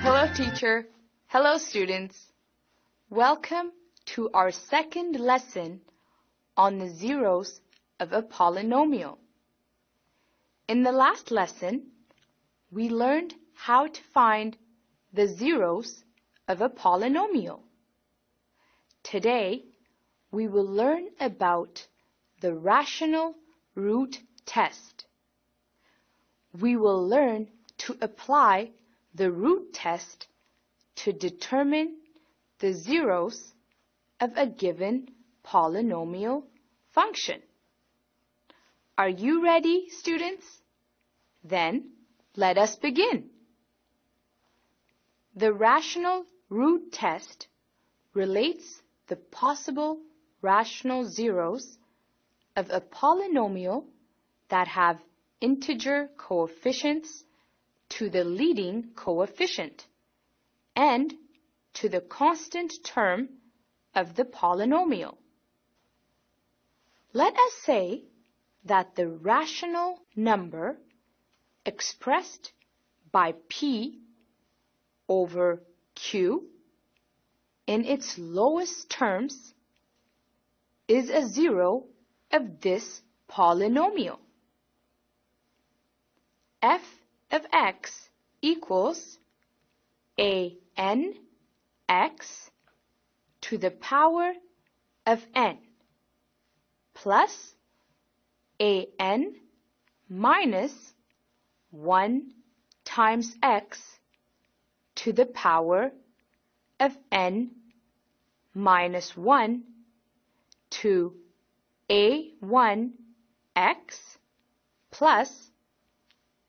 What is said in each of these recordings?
Hello, teacher. Hello, students. Welcome to our second lesson on the zeros of a polynomial. In the last lesson, we learned how to find the zeros of a polynomial. Today, we will learn about the rational root test. We will learn to apply the root test to determine the zeros of a given polynomial function. Are you ready, students? Then, let us begin. The rational root test relates the possible rational zeros of a polynomial that have integer coefficients to the leading coefficient and to the constant term of the polynomial. Let us say that the rational number expressed by P over Q in its lowest terms is a zero of this polynomial. F of x equals an x to the power of n plus an minus 1 times x to the power of n minus 1 to a1 x plus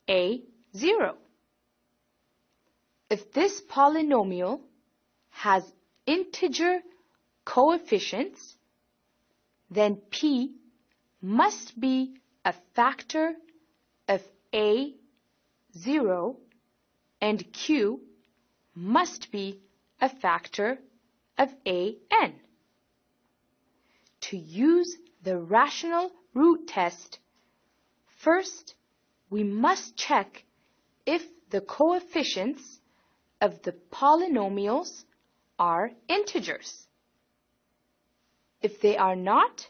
a0. If this polynomial has integer coefficients, then P must be a factor of a0 and Q must be a factor of an. To use the rational root test, first we must check if the coefficients of the polynomials are integers. If they are not,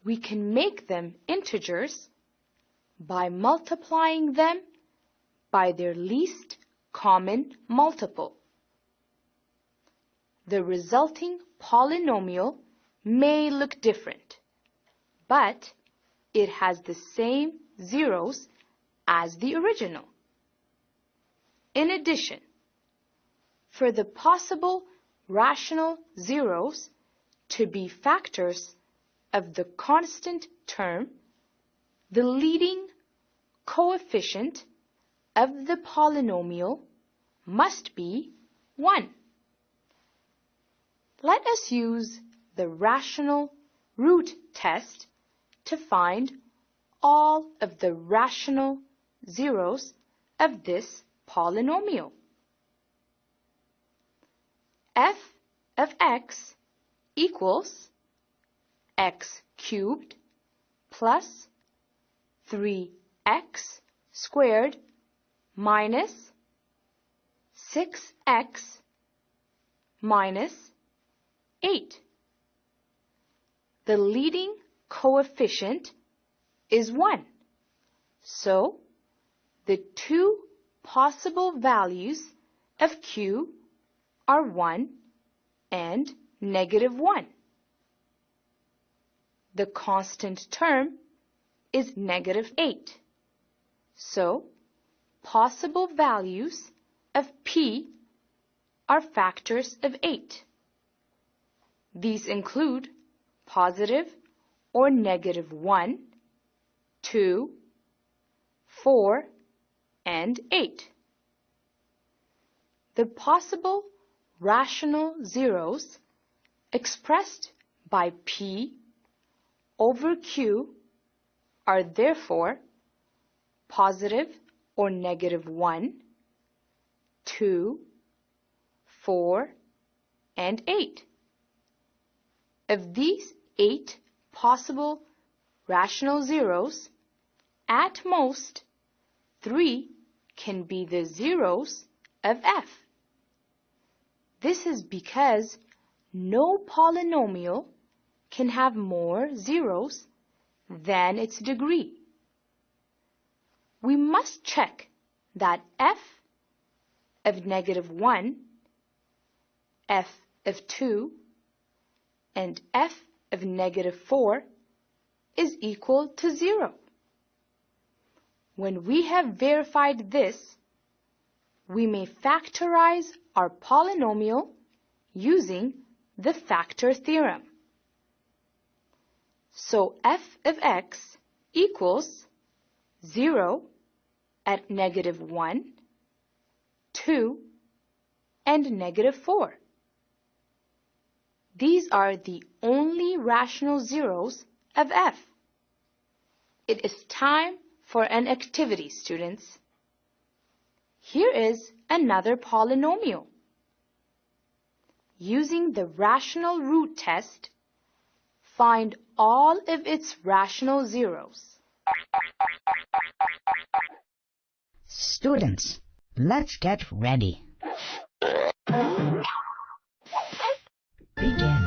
we can make them integers by multiplying them by their least common multiple. The resulting polynomial may look different, but it has the same zeros as the original. In addition, for the possible rational zeros to be factors of the constant term, the leading coefficient of the polynomial must be 1. Let us use the rational root test to find all of the rational zeros of this polynomial. F of x equals x cubed plus 3x squared minus 6x minus 8. The leading coefficient is 1, so the two possible values of Q are 1 and -1. The constant term is -8, so possible values of P are factors of 8. These include positive or -1, 2, 4, and 8. The possible rational zeros expressed by P over Q are therefore positive or -1, 2, 4, and 8. Of these 8 possible rational zeros, at most 3 can be the zeros of f. This is because no polynomial can have more zeros than its degree. We must check that f of -1, f of 2, and f of -4 is equal to 0. When we have verified this, we may factorize our polynomial using the factor theorem. So f of x equals 0 at -1, 2, and -4. These are the only rational zeros of f. It is time for an activity, students. Here is another polynomial. Using the rational root test, find all of its rational zeros. Students, let's get ready. Begin.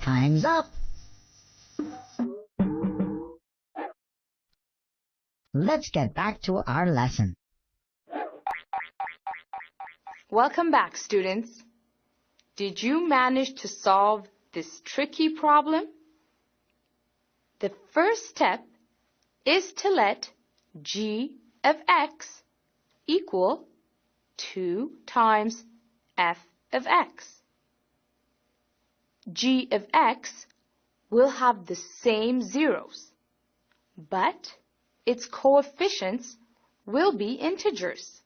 Time's up. Let's get back to our lesson. Welcome back, students. Did you manage to solve this tricky problem? The first step is to let g of x equal 2 times f of x. G of x will have the same zeros, but its coefficients will be integers.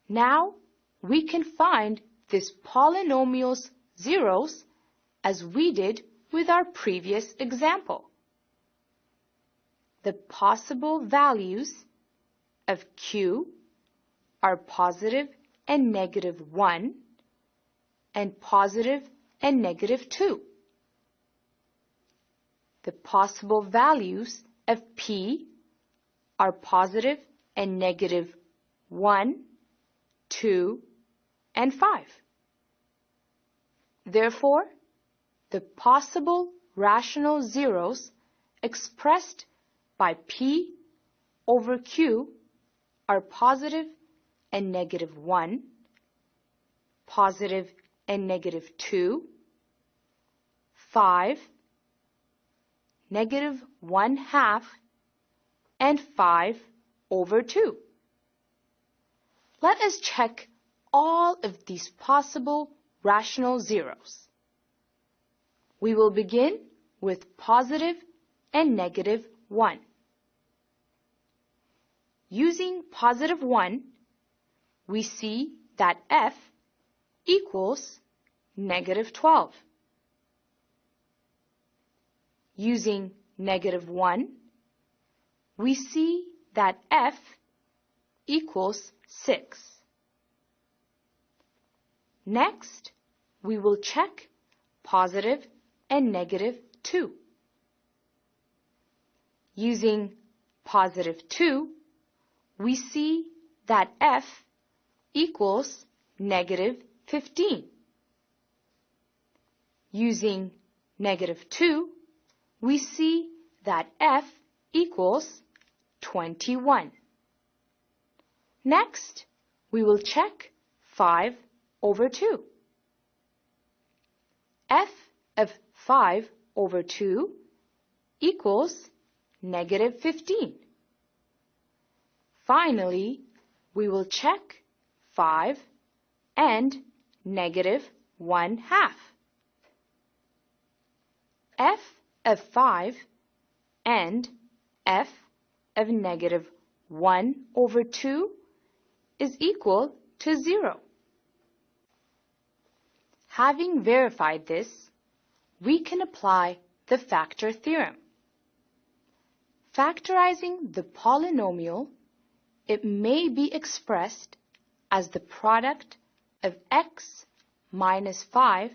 Now we can find this polynomial's zeros as we did with our previous example. The possible values of q are positive and negative 1 and positive and negative 2. The possible values of p are positive and negative 1, 2, and 5. Therefore, the possible rational zeros expressed by p over q are positive and negative 1, positive and negative 2, 5, negative 1/2, and 5 over 2. Let us check all of these possible rational zeros. We will begin with positive and negative 1. Using positive 1, we see that f equals negative 12. Using negative 1, we see that f equals 6. Next, we will check positive and negative 2. Using positive 2, we see that f equals negative 15. Using negative 2, we see that f equals 21. Next, we will check 5 over 2. F of 5 over 2 equals negative 15. Finally, we will check 5 and negative 1/2. F of 5 and f of negative 1 over 2 is equal to 0. Having verified this, we can apply the factor theorem. Factorizing the polynomial, it may be expressed as the product of x minus 5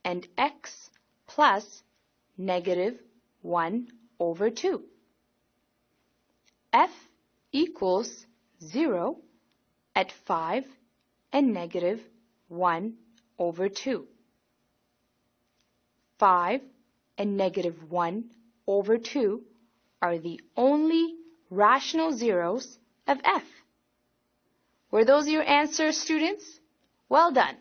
and x plus negative 1 over 2. F equals 0 at 5 and negative 1 over 2. 5 and negative 1 over 2 are the only rational zeros of f. Were those your answers, students? Well done.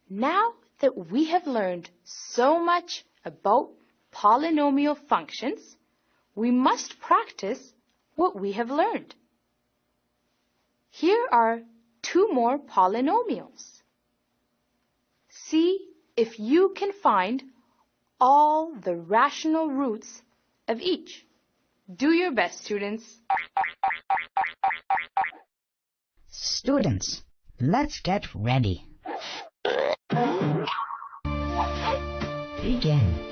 Now that we have learned so much about polynomial functions, we must practice what we have learned. Here are 2 more polynomials. See if you can find all the rational roots of each. Do your best, students. Students, let's get ready. Begin.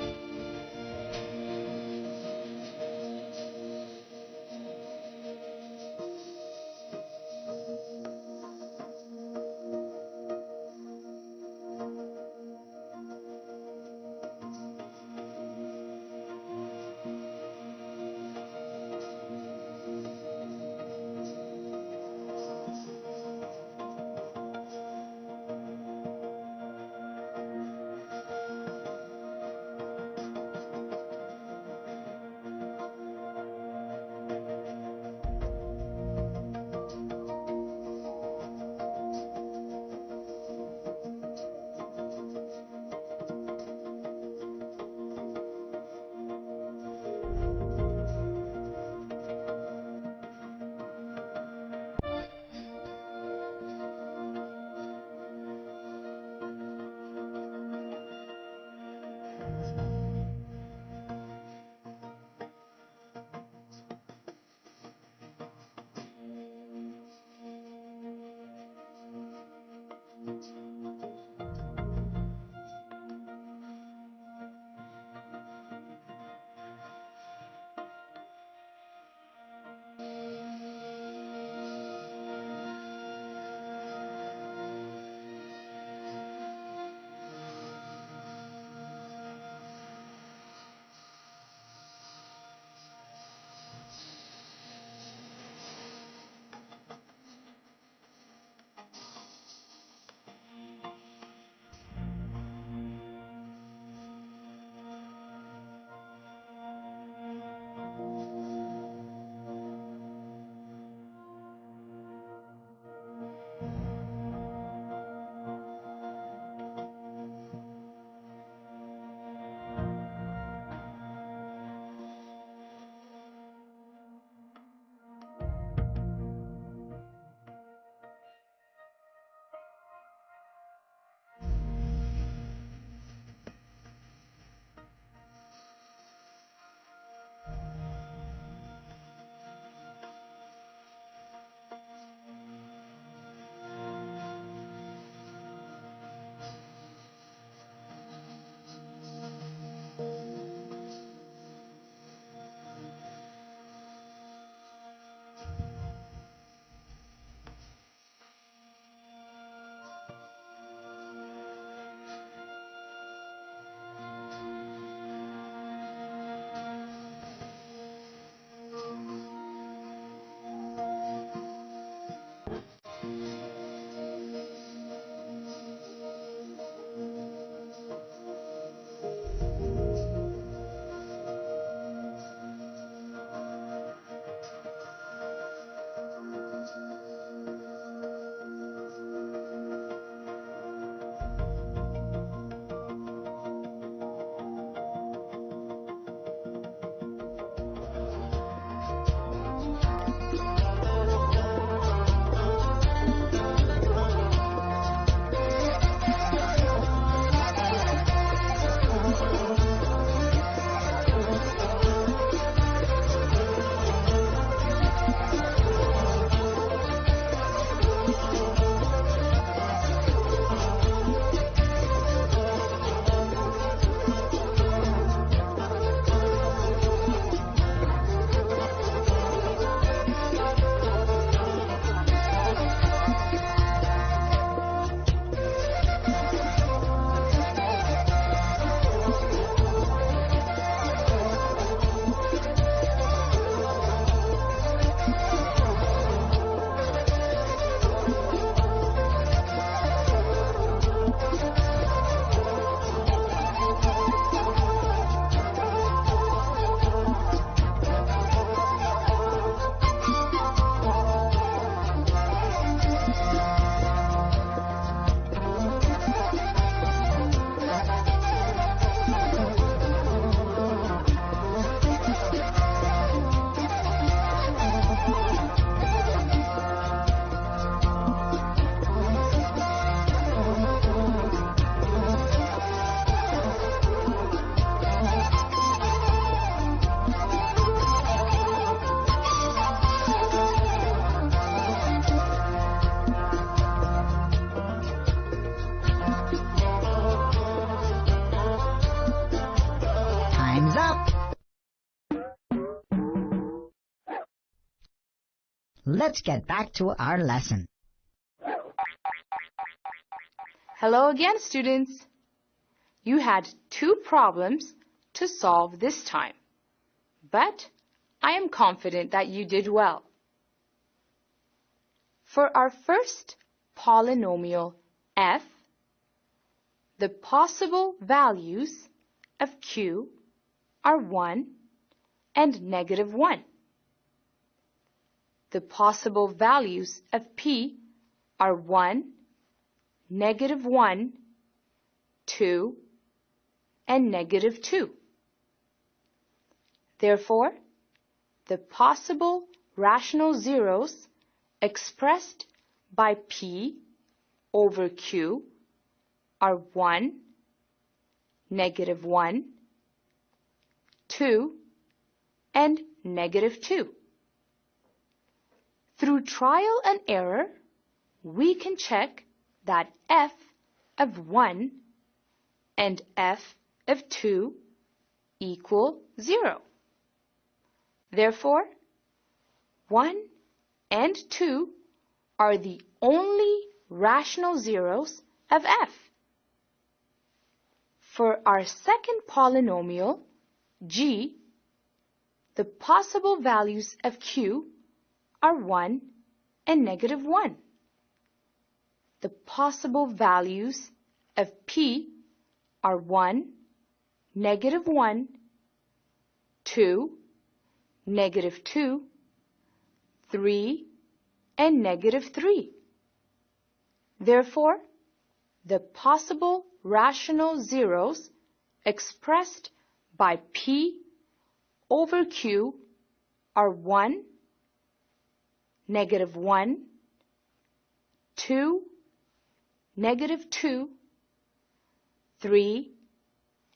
Time's up. Let's get back to our lesson. Hello again, students. You had 2 problems to solve this time, but I am confident that you did well. For our first polynomial f, the possible values of q are 1 and -1. The possible values of p are 1, -1, 2, and -2. Therefore, the possible rational zeros expressed by p over q are 1, -1, 2, and -2. Through trial and error, we can check that f of 1 and f of 2 equal 0. Therefore, 1 and 2 are the only rational zeros of f. For our second polynomial, g, the possible values of q are 1 and -1. The possible values of p are 1, -1, 2, -2, 3, and -3. Therefore, the possible rational zeros expressed by p over q are 1, -1, 2, -2, 3,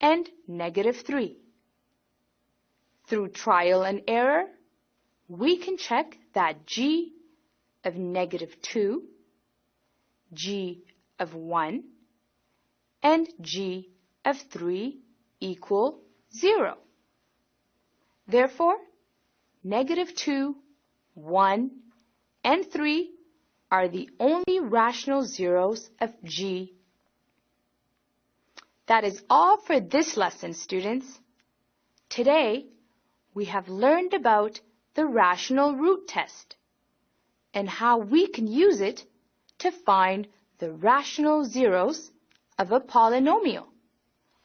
and -3. Through trial and error, we can check that g of -2, g of 1, and g of 3 equal 0. Therefore, -2, 1, and 3 are the only rational zeros of g. That is all for this lesson, students. Today, we have learned about the rational root test. and how we can use it to find the rational zeros of a polynomial.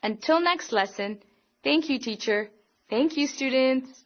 Until next lesson, thank you, teacher. Thank you, students.